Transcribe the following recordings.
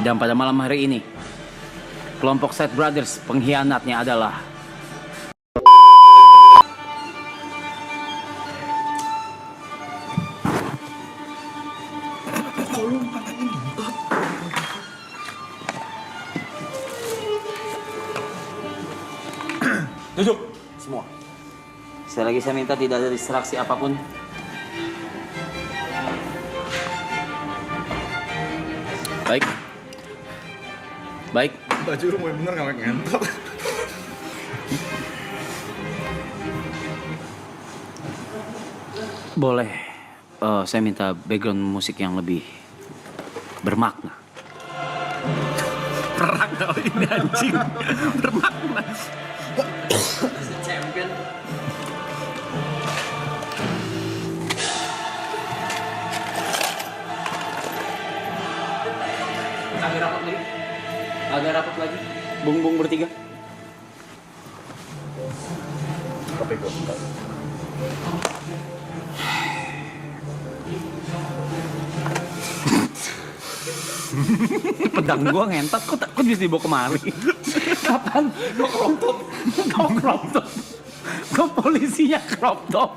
Dan pada malam hari ini, kelompok Set Brothers pengkhianatnya adalah duduk semua. Sekali lagi saya minta tidak ada distraksi apapun. Baik. Baik. Baju lu mau bener gak ngentot. Boleh. Saya minta background musik yang lebih bermakna. Perang tau ini anjing. Bermakna. Champion. Agak rapat lagi. Agak rapat lagi. Bung bertiga. Kopi gue. Pedang gua ngentot kok bisa dibawa kemari. Kapan? Gua crop top. Kau crop top. Kau polisinya crop top.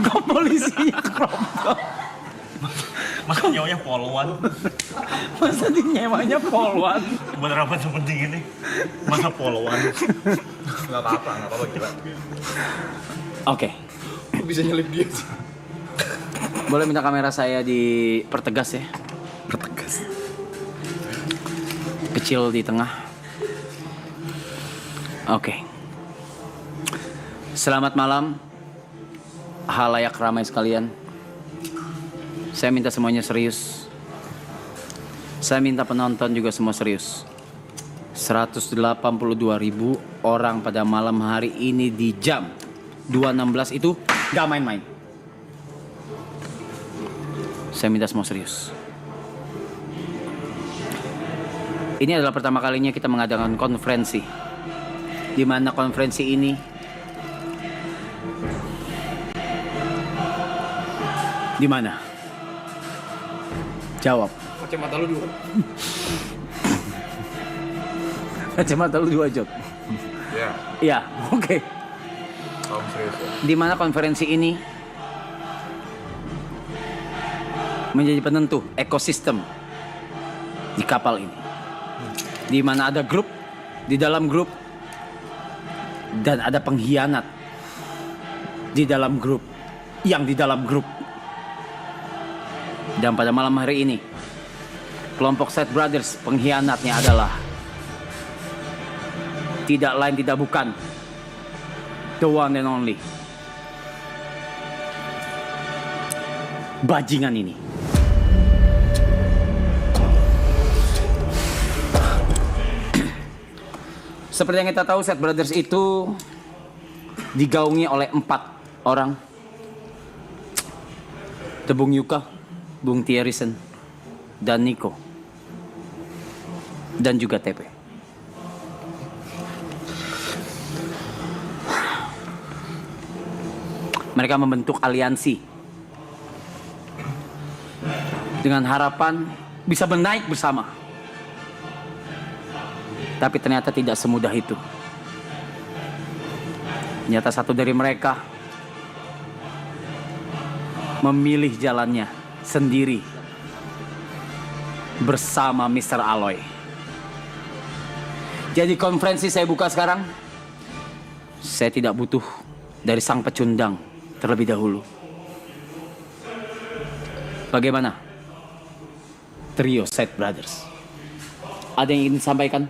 Kau polisinya crop top. Masa nyawanya poluan? Masa dinyewanya poluan? Bener apa sepenting ini? Masa poluan? Gak apa-apa gila. Oke. Kok bisa nyelip dia sih? Boleh minta kamera saya dipertegas ya? Pertegas. Kecil di tengah. Oke. Selamat malam, halayak ramai sekalian. Saya minta semuanya serius. Saya minta penonton juga semua serius. 182.000 orang pada malam hari ini di jam 2.16 itu gak main-main. Saya minta semua serius. Ini adalah pertama kalinya kita mengadakan konferensi, di mana konferensi ini di mana? Jawab. Kacamata lu dua. Kacamata lu dua, Jok. Iya. Iya, oke. Kamu serius ya? Di mana konferensi ini menjadi penentu ekosistem di kapal ini. Di mana ada grup, di dalam grup, dan ada pengkhianat di dalam grup, yang di dalam grup. Dan pada malam hari ini, kelompok Set Brothers pengkhianatnya adalah tidak lain tidak bukan the one and only bajingan ini. Seperti yang kita tahu, Set Brothers itu digaungi oleh 4 orang. Bung Yuka, Bung Thierrysen, dan Nico, dan juga TP. Mereka membentuk aliansi dengan harapan bisa menaik bersama. Tapi ternyata tidak semudah itu. Ternyata satu dari mereka memilih jalannya sendiri bersama Mr. Aloy. Jadi konferensi saya buka sekarang. Saya tidak butuh dari sang pecundang terlebih dahulu. Bagaimana trio Set Brothers? Ada yang ingin disampaikan?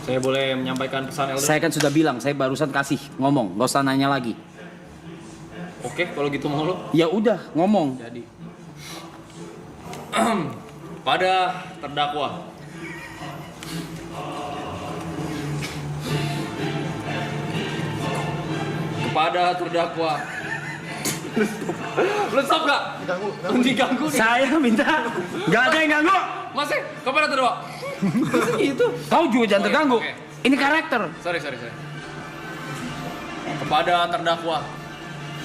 Saya boleh menyampaikan pesan Elder? Saya kan sudah bilang, saya barusan kasih ngomong, gak usah nanya lagi. Oke, kalau gitu mau lo. Ya udah, ngomong. Jadi pada terdakwa lu stop gak? Diganggu nih. Saya minta, gak ada yang ganggu. Masih kepada terdakwa. Itu. Kau juga jangan terganggu. Oke. Ini karakter. Sorry. Kepada terdakwa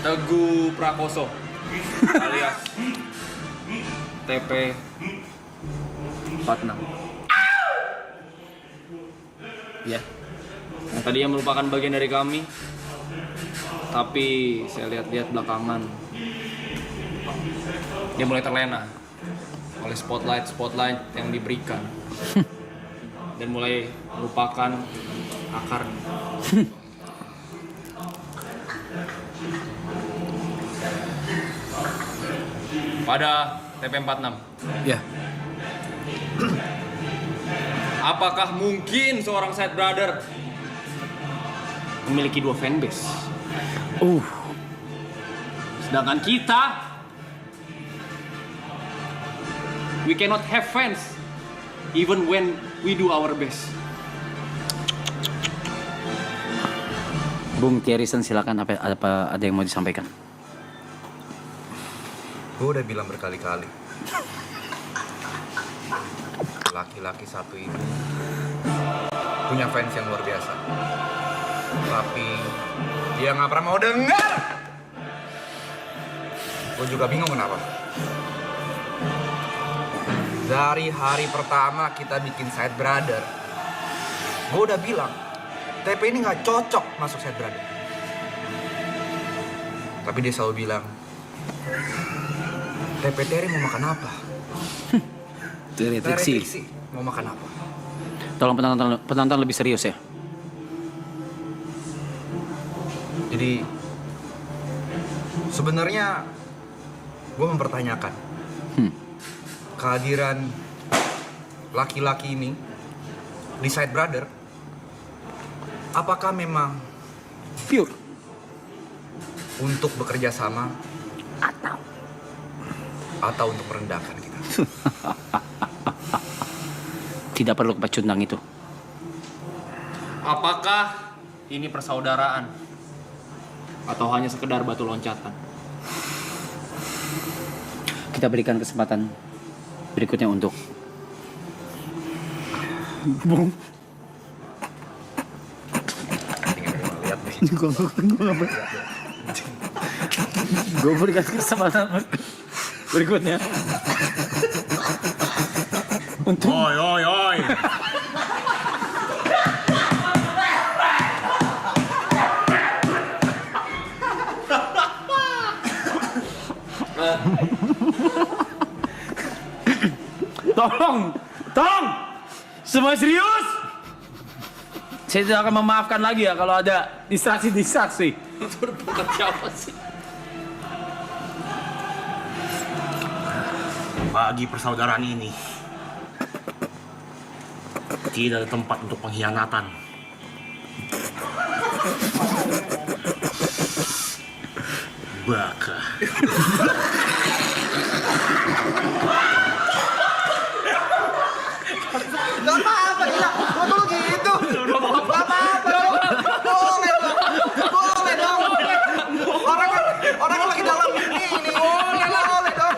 Teguh Prakoso alias TP 46. Ya. Yang tadinya merupakan bagian dari kami, tapi saya lihat-lihat belakangan dia mulai terlena oleh spotlight yang diberikan dan mulai melupakan akarnya. Pada TP46. Ya. Apakah mungkin seorang Side Brother memiliki 2 fanbase? Sedangkan kita, we cannot have fans even when we do our best. Bung Thierryson, silakan, ada yang mau disampaikan? Gue udah bilang berkali-kali, laki-laki satu ini punya fans yang luar biasa, tapi dia nggak pernah mau dengar. Gue juga bingung kenapa. Dari hari pertama kita bikin Side Brother, gue udah bilang TP ini nggak cocok masuk Side Brother, tapi dia selalu bilang, TP Terry mau makan apa? Terry Triksi. Mau makan apa? Tolong penonton lebih serius ya. Jadi sebenarnya gue mempertanyakan kehadiran laki-laki ini di Side Brother, apakah memang Pure. untuk bekerja sama atau untuk merendahkan kita? Tidak perlu kepecundang itu. Apakah ini persaudaraan atau hanya sekedar batu loncatan? Kita berikan kesempatan berikutnya untuk Bung. Lihat nih. Gue berikan kesempatan berikutnya untuk Oi. Tolong, semua serius. Saya tidak akan memaafkan lagi ya kalau ada distraksi. Itu bukan siapa sih? Bagi persaudaraan ini tidak ada tempat untuk pengkhianatan. Baka. Gak apa-apa, gila. Gua tuh gitu. Gak apa-apa. Boleh dong. Orang lagi dalam ini.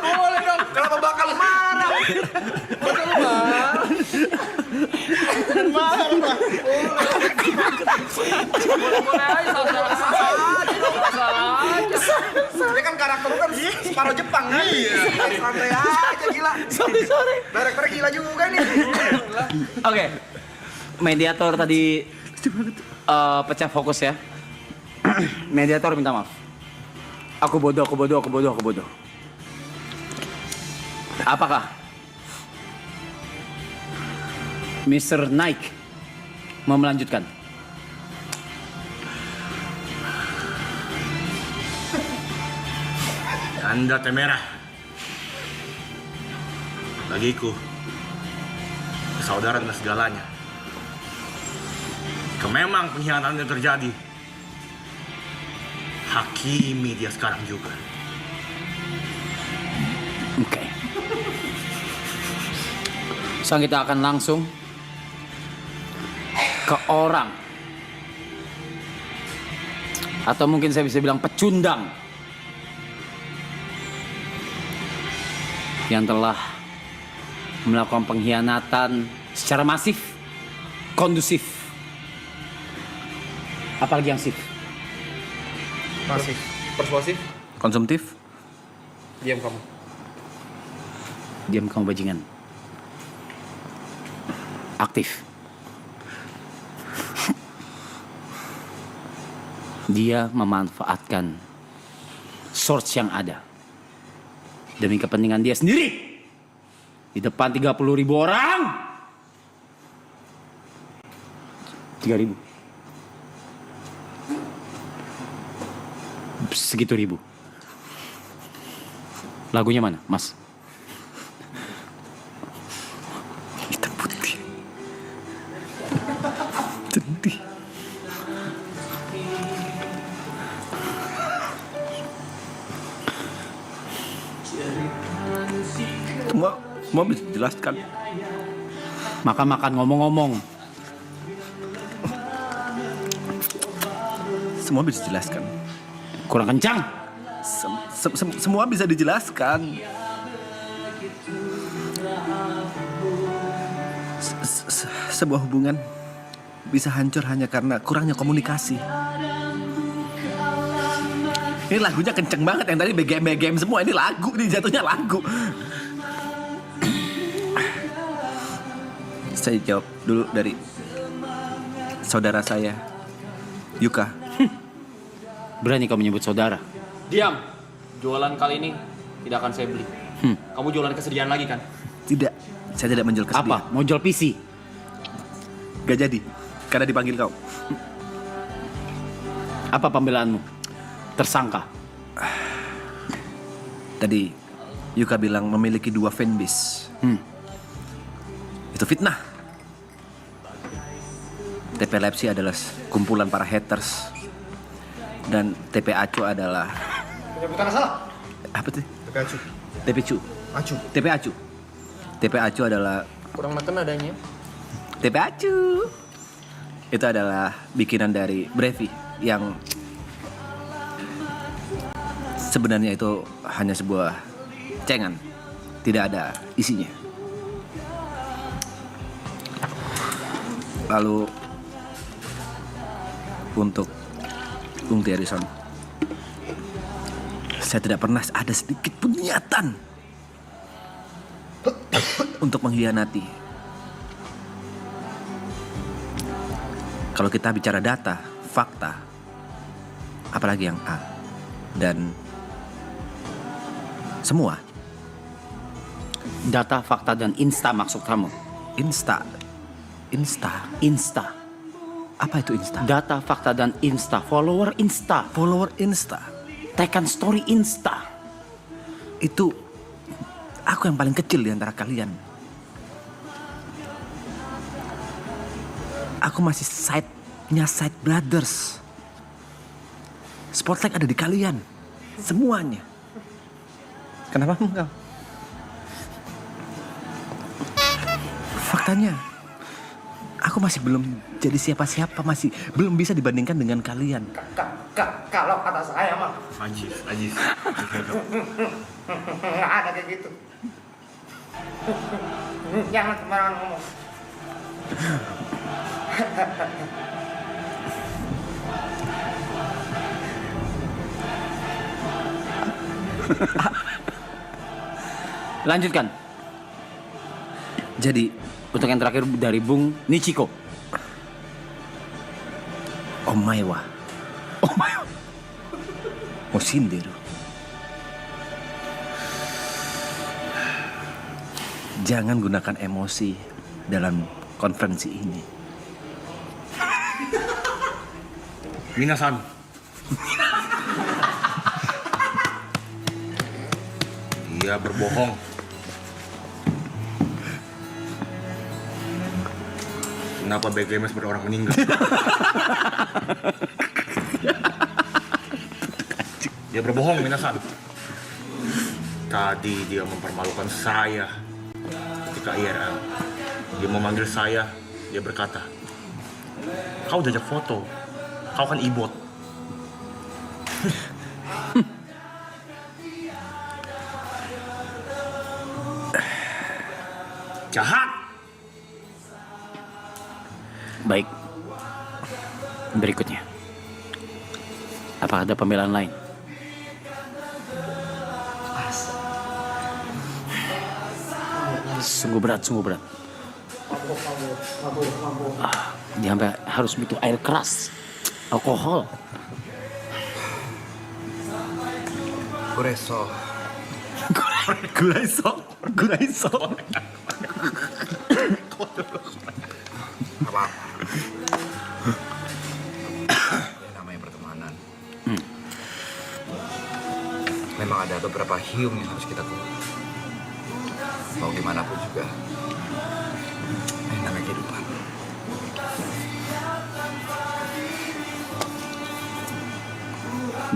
Boleh dong. Kenapa bakal marah? Boleh aja, salah aja. Ini kan karakter lu kan separuh Jepang kan? Iya. Santai aja, gila. Sorry. Director gila juga nih. Oke. Mediator tadi pecah fokus ya. Mediator minta maaf. Aku bodoh. Apakah Mr. Nike mau melanjutkan? Anda temerah. Bagiku, persaudaraan adalah segalanya. Jika memang pengkhianatan itu terjadi, hakimi dia sekarang juga. Oke. Sekarang kita akan langsung ke orang, atau mungkin saya bisa bilang pecundang, yang telah melakukan pengkhianatan secara masif, kondusif, apalagi yang sif, Masih persuasif. konsumtif. Diam kamu. Diam kamu bajingan. Aktif. Dia memanfaatkan source yang ada demi kepentingan dia sendiri di depan 30.000 orang. 3.000 segitu ribu. Lagunya mana, Mas? Hitam putih. Sedih. Semua bisa dijelaskan. Makan-makan ngomong-ngomong. Semua bisa dijelaskan. Kurang kencang. Semua bisa dijelaskan. Sebuah hubungan bisa hancur hanya karena kurangnya komunikasi. Ini lagunya kenceng banget, yang tadi BGM semua, ini lagu, ini jatuhnya lagu. Saya jawab dulu dari saudara saya, Yuka. Berani kau menyebut saudara? Diam. Jualan kali ini tidak akan saya beli. Kamu jualan kesedihan lagi kan? Tidak, saya tidak menjual kesedihan. Apa? Mau jual PC? Gak jadi, karena dipanggil kau. Apa pembelaanmu? Tersangka. Tadi Yuka bilang memiliki 2 fanbase. Itu fitnah. TP Lepsi adalah kumpulan para haters. Dan TP Acu adalah... Penyebutan salah. Apa tuh? TP Acu. TP Cu. Acu. TP Acu. TP Acu adalah... Kurang neken adanya. TP Acu. Itu adalah bikinan dari Brevi yang sebenarnya itu hanya sebuah cengan, tidak ada isinya. Lalu untuk Bung Thierryson, saya tidak pernah ada sedikit pun niatan untuk mengkhianati. Kalau kita bicara data, fakta, apalagi yang A, dan semua. Data, fakta, dan insta maksud kamu? Insta. Insta. Apa itu Insta? Data, fakta, dan insta. Follower insta. Follower Insta. Tekan story insta. Itu aku yang paling kecil di antara kalian. Aku masih side brothers. Spotlight ada di kalian. Semuanya. Kenapa enggak? Faktanya, aku masih belum jadi siapa-siapa, masih belum bisa dibandingkan dengan kalian. Kalau kata saya mah Ajis. nggak ada kayak gitu. Jangan sembarangan ngomong. Lanjutkan. Jadi, Untuk yang terakhir dari Bung Nichiko. Omaiwa. Mau sindir. Jangan gunakan emosi dalam konferensi ini. Minasan. Dia berbohong. Kenapa BGM seperti orang meninggal? Dia berbohong, Minasan. Tadi dia mempermalukan saya ketika IRL. Dia memanggil saya, dia berkata, "Kau jajak foto, kau kan ibot." Jahat. Baik. Berikutnya. Apakah ada pembelaan lain? Sungguh berat, sungguh berat. Dia sampai harus butuh air keras, alkohol. Kureso. Guraiso. Apa? Ya, namanya pertemanan. Memang ada beberapa hiung yang harus kita kuat. Mau gimana pun juga. Ini namanya kehidupan.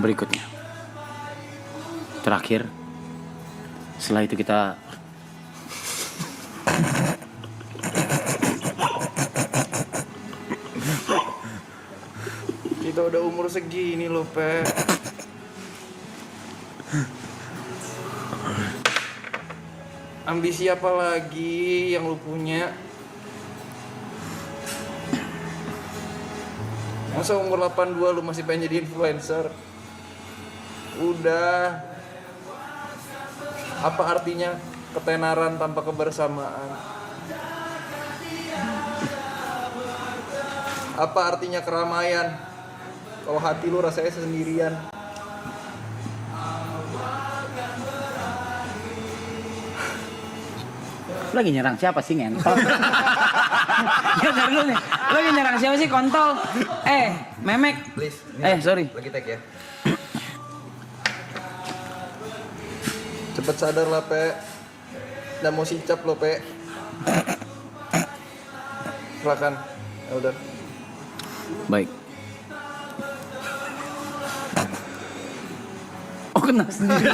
Berikutnya, terakhir, setelah itu kita Kita udah umur segini loh, Pe. Ambisi apa lagi yang lu punya? Masa umur 82 lu masih pengen jadi influencer? Udah. Apa artinya ketenaran tanpa kebersamaan? Apa artinya keramaian kalau hati lu rasanya sendirian? Lu lagi nyerang siapa sih, ngentol? Ya dari lu nih. Lu lagi nyerang siapa sih, kontol? Memek. Please. Sorry. Lagi tag ya. Cepet sadar lah, Pe. Udah mau sicap lo, Pe. Silakan. Ya udah. Baik. Oh, kena sendiri.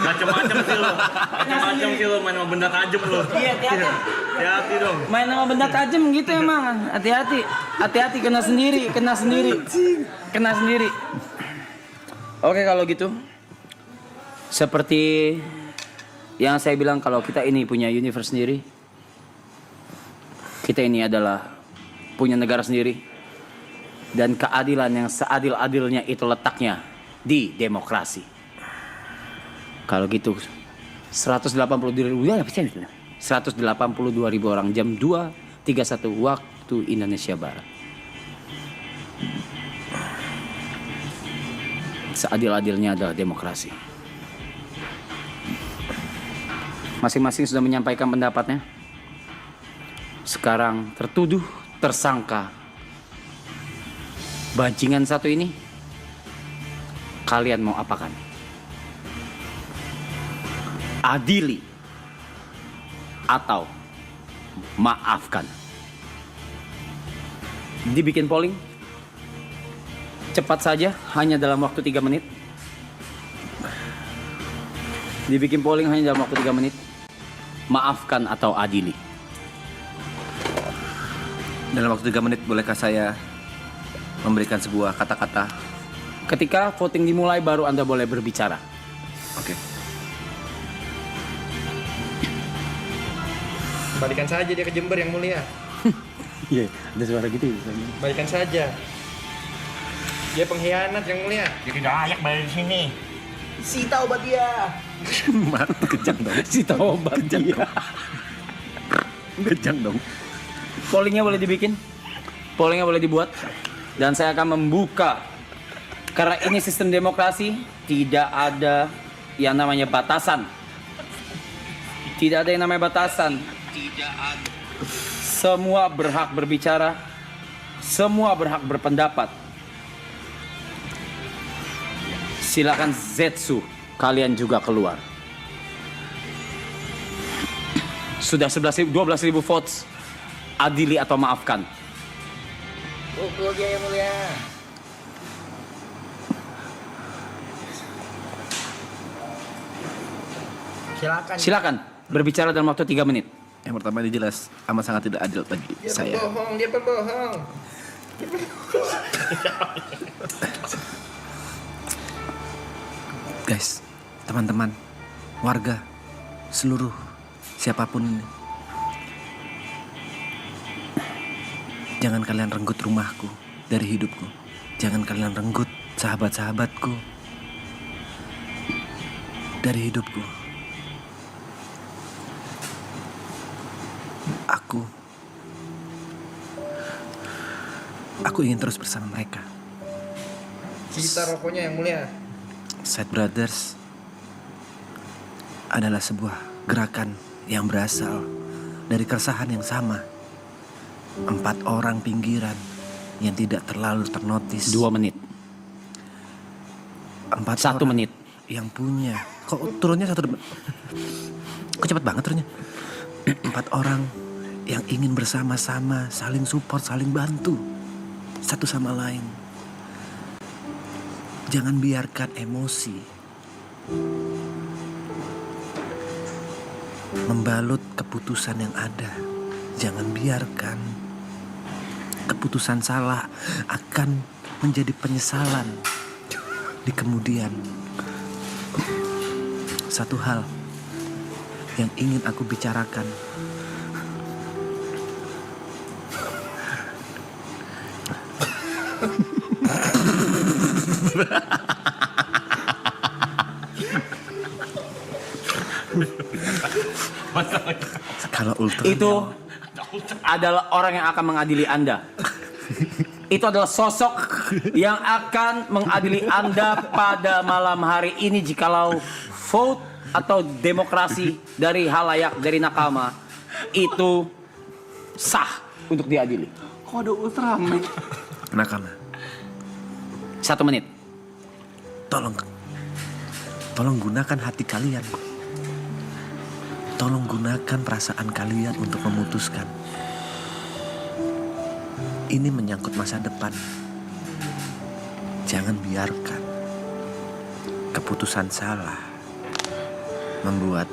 Macam-macam sih lo. Macam-macam sih lo main sama benda tajam lo. Iya, hati-hati. Hati-hati dong. Main sama benda tajam gitu emang. Hati-hati. Hati-hati, kena sendiri. Kena sendiri. Oke, kalau gitu. Seperti yang saya bilang, kalau kita ini punya universe sendiri. Kita ini adalah punya negara sendiri. Dan keadilan yang seadil-adilnya itu letaknya di demokrasi. Kalau gitu 182.000 orang jam 2.31 waktu Indonesia Barat. Seadil-adilnya adalah demokrasi. Masing-masing sudah menyampaikan pendapatnya. Sekarang tertuduh, tersangka bajingan satu ini, kalian mau apakan? Adili atau maafkan? Dibikin polling cepat saja, hanya dalam waktu 3 menit. Dibikin polling hanya dalam waktu 3 menit. Maafkan atau adili? Dalam waktu 3 menit bolehkah saya memberikan sebuah kata-kata? Ketika voting dimulai baru Anda boleh berbicara. Oke. Balikan saja dia ke Jember yang mulia. Iya, ada suara gitu. Balikan saja. Dia pengkhianat yang mulia. Dia tidak layak balik di sini. Sita obat dia. Kejang dong. Si tahu obat dia. Kejang dong. Pollingnya boleh dibikin, pollingnya boleh dibuat, dan saya akan membuka. Karena ini sistem demokrasi, tidak ada yang namanya batasan. Tidak ada yang namanya batasan. Tidak ada. Semua berhak berbicara, semua berhak berpendapat. Silakan Zetsu, kalian juga keluar. Sudah 12.000 votes. Adili atau maafkan? Pukul dia yang mulia. Silakan berbicara dalam waktu 3 menit. Yang pertama ini jelas amat sangat tidak adil bagi saya. Dia pembohong. Guys, teman-teman, warga, seluruh siapapun ini, jangan kalian renggut rumahku dari hidupku. Jangan kalian renggut sahabat-sahabatku dari hidupku. Aku ingin terus bersama mereka. Cita rokoknya yang mulia. Side Brothers adalah sebuah gerakan yang berasal dari keresahan yang sama. 4 orang pinggiran yang tidak terlalu ternotis. 2 menit. 4 1 orang menit. yang punya. Kok turunnya 1 menit? Kok cepat banget turunnya? 4 orang yang ingin bersama-sama, saling support, saling bantu satu sama lain. Jangan biarkan emosi membalut keputusan yang ada. Jangan biarkan keputusan salah akan menjadi penyesalan di kemudian. Satu hal yang ingin aku bicarakan. Skala ultra. Itu adalah orang yang akan mengadili Anda. Itu adalah sosok yang akan mengadili Anda pada malam hari ini jikalau vote atau demokrasi dari halayak, dari nakama itu sah untuk diadili. Kok ada Ultraman? Nakama, 1 menit. Tolong gunakan hati kalian. Tolong gunakan perasaan kalian untuk memutuskan. Ini menyangkut masa depan. Jangan biarkan keputusan salah membuat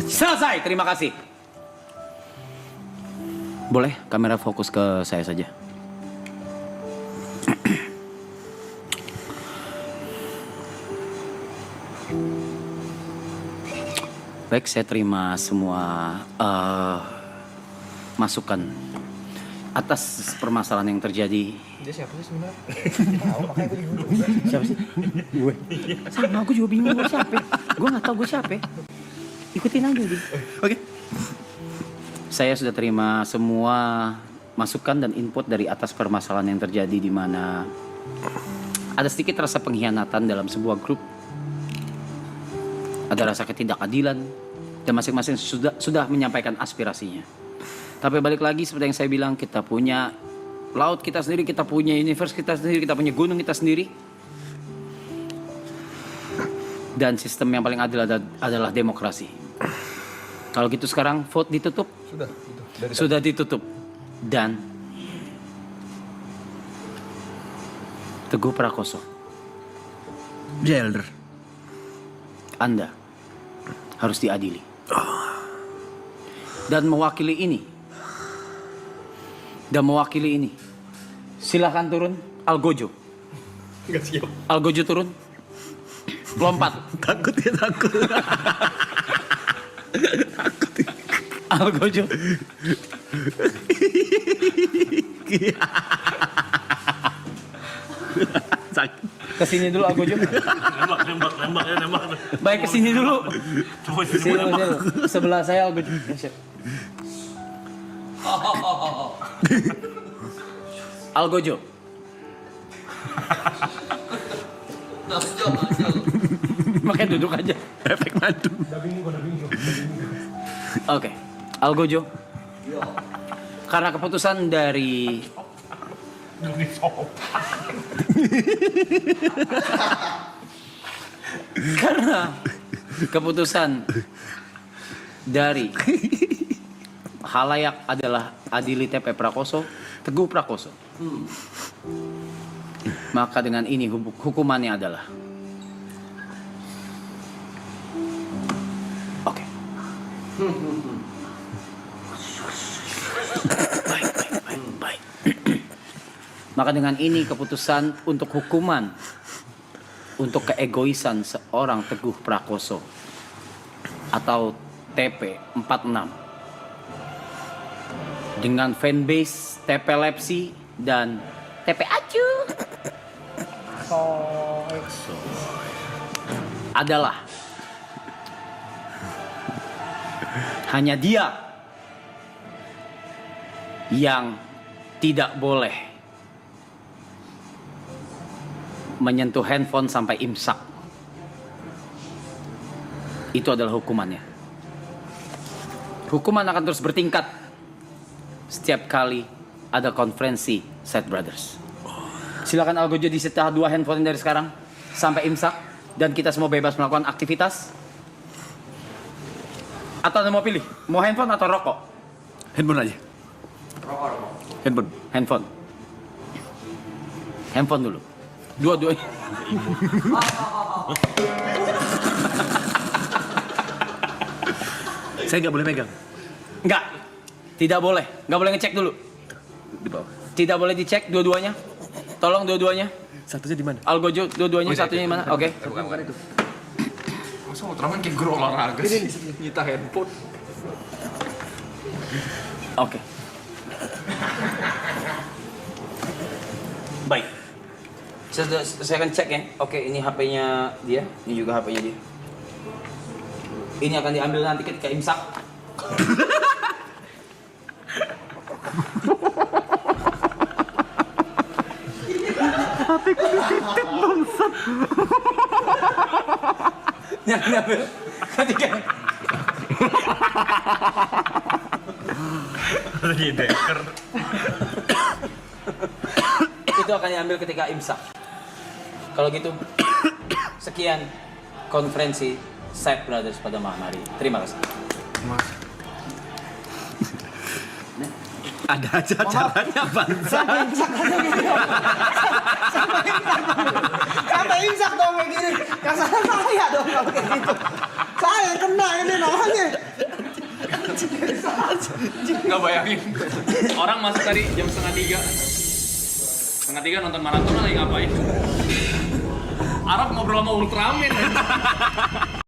Selesai, terima kasih. Boleh kamera fokus ke saya saja. Baik, saya terima semua masukan atas permasalahan yang terjadi. Dia siapa sih sebenarnya? Tahu makanya gue bingung. Siapa sih? Gue. Sama, gue juga bingung gue siapa. Gue nggak tahu gue siapa. Ikutin aja dia. Oke. Saya sudah terima semua masukan dan input dari atas permasalahan yang terjadi di mana ada sedikit rasa pengkhianatan dalam sebuah grup. Ada rasa ketidakadilan dan masing-masing sudah menyampaikan aspirasinya. Tapi balik lagi seperti yang saya bilang, kita punya laut kita sendiri, kita punya universe kita sendiri, kita punya gunung kita sendiri. Dan sistem yang paling adil adalah demokrasi. Kalau gitu sekarang vote ditutup. Sudah ditutup. Dan Teguh Prakoso, The Elder, Anda harus diadili. Dan mewakili ini. Silakan turun, Algojo. Enggak siap. Algojo turun. Lompat. takut. Algojo. Kesini dulu Algojo. Nembak. Baik, kesini dulu. Coba Kesini dulu. Sebelah saya Algojo. Ya, siap. Algojo. Makanya duduk aja. Efek madu. Oke, Algojo. Karena keputusan dari halayak adalah adili TP Prakoso, Teguh Prakoso. Maka dengan ini hukumannya adalah oke. Baik. Maka dengan ini keputusan untuk hukuman untuk keegoisan seorang Teguh Prakoso atau TP 46 dengan fanbase TP Lepsi dan TP Acu adalah hanya dia yang tidak boleh menyentuh handphone sampai imsak. Itu adalah hukumannya. Hukuman akan terus bertingkat setiap kali ada konferensi Side Brothers. Silakan Algojo disita 2 handphone dari sekarang sampai imsak dan kita semua bebas melakukan aktivitas. Atau Anda mau pilih, mau handphone atau rokok? Handphone aja. Handphone. Handphone. Handphone dulu. Dua-duanya. Saya nggak boleh megang. Enggak. Tidak boleh. Enggak boleh ngecek dulu. Di bawah. Tidak boleh dicek dua-duanya. Tolong dua-duanya. Satunya di mana? Algojo dua-duanya, satunya di mana? Oke. Bukan itu. Masa Ultraman kayak guru olahraga sih? Nyita handphone. Oke. Baik. Saya akan cek ya. Oke, ini HP-nya dia, ini juga HP-nya dia. Ini akan diambil nanti ketika imsak. Hatiku dititit bangsat. Yang diambil ketika Lagi deker. itu akan diambil ketika imsak. Kalau gitu, sekian konferensi Side Brothers pada malam hari. Terima kasih. Ada aja caranya bangsa. Sampai imsak dong kayak gini. Yang salah saya dong kalau kayak gitu. Saya yang kena ini namanya. Nggak bayangin. Orang masuk tadi jam 2:30. 2:30 nonton maraton lagi ngapain? Arab ngobrol sama Ultraman.